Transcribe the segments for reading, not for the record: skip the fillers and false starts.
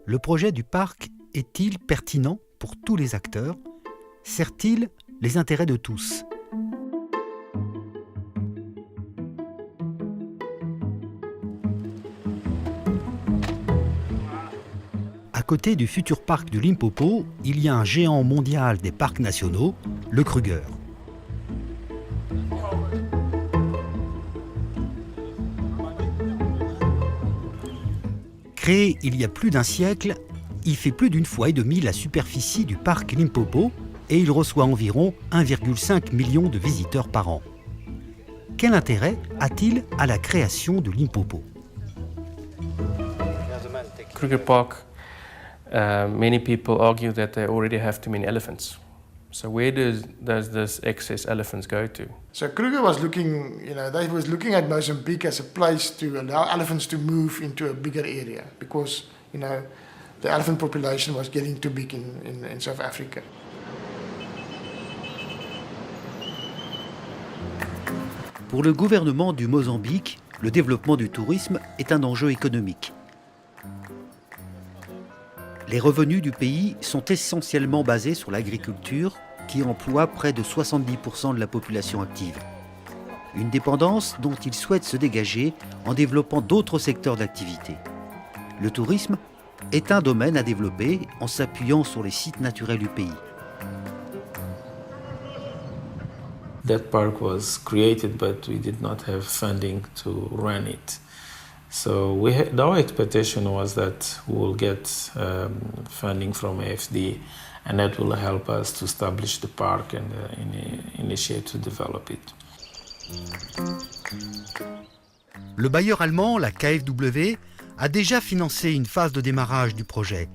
Le projet du parc est-il pertinent pour tous les acteurs? Sert-il les intérêts de tous? À côté du futur parc du Limpopo, il y a un géant mondial des parcs nationaux, le Kruger. Créé il y a plus d'un siècle, il fait plus d'une fois et demie la superficie du parc Limpopo et il reçoit environ 1,5 million de visiteurs par an. Quel intérêt a-t-il à la création de Limpopo? Kruger Park, many people argue that they already have too many elephants. So where does this excess elephants go to? So Kruger was looking, they was looking at Mozambique as a place to allow elephants to move into a bigger area because, the elephant population was getting too big in South Africa. Pour le gouvernement du Mozambique, le développement du tourisme est un enjeu économique. Les revenus du pays sont essentiellement basés sur l'agriculture qui emploie près de 70% de la population active. Une dépendance dont il souhaite se dégager en développant d'autres secteurs d'activité. Le tourisme est un domaine à développer en s'appuyant sur les sites naturels du pays. That park was created, but we did not have funding to run it. So our expectation was that we will get funding from AFD, and that will help us to establish the park and initiate to develop it. Le bailleur allemand, la KfW, a déjà financé une phase de démarrage du projet,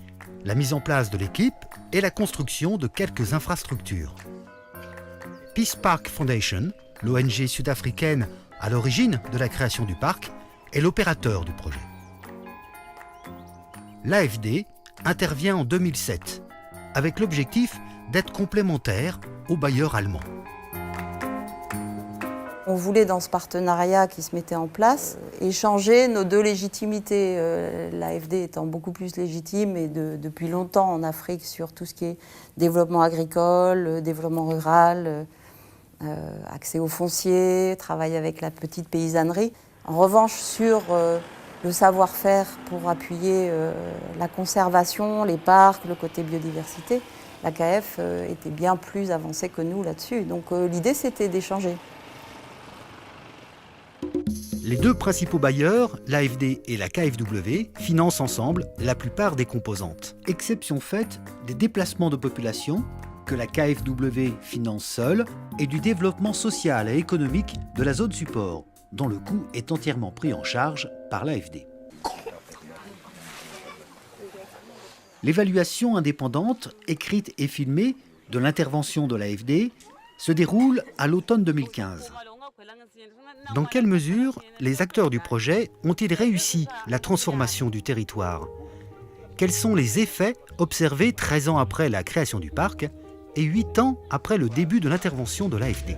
la mise en place de l'équipe et la construction de quelques infrastructures. Peace Park Foundation, l'ONG sud-africaine à l'origine de la création du parc, est l'opérateur du projet. L'AFD intervient en 2007 avec l'objectif d'être complémentaire au bailleur allemand. On voulait, dans ce partenariat qui se mettait en place, échanger nos deux légitimités. L'AFD étant beaucoup plus légitime et depuis longtemps en Afrique sur tout ce qui est développement agricole, développement rural, accès au foncier, travail avec la petite paysannerie. En revanche, sur le savoir-faire pour appuyer la conservation, les parcs, le côté biodiversité, la KF était bien plus avancée que nous là-dessus. Donc l'idée, c'était d'échanger. Les deux principaux bailleurs, l'AFD et la KfW, financent ensemble la plupart des composantes. Exception faite des déplacements de population que la KfW finance seule et du développement social et économique de la zone support, dont le coût est entièrement pris en charge par l'AFD. L'évaluation indépendante, écrite et filmée de l'intervention de l'AFD se déroule à l'automne 2015. Dans quelle mesure les acteurs du projet ont-ils réussi la transformation du territoire? Quels sont les effets observés 13 ans après la création du parc et 8 ans après le début de l'intervention de l'AFD?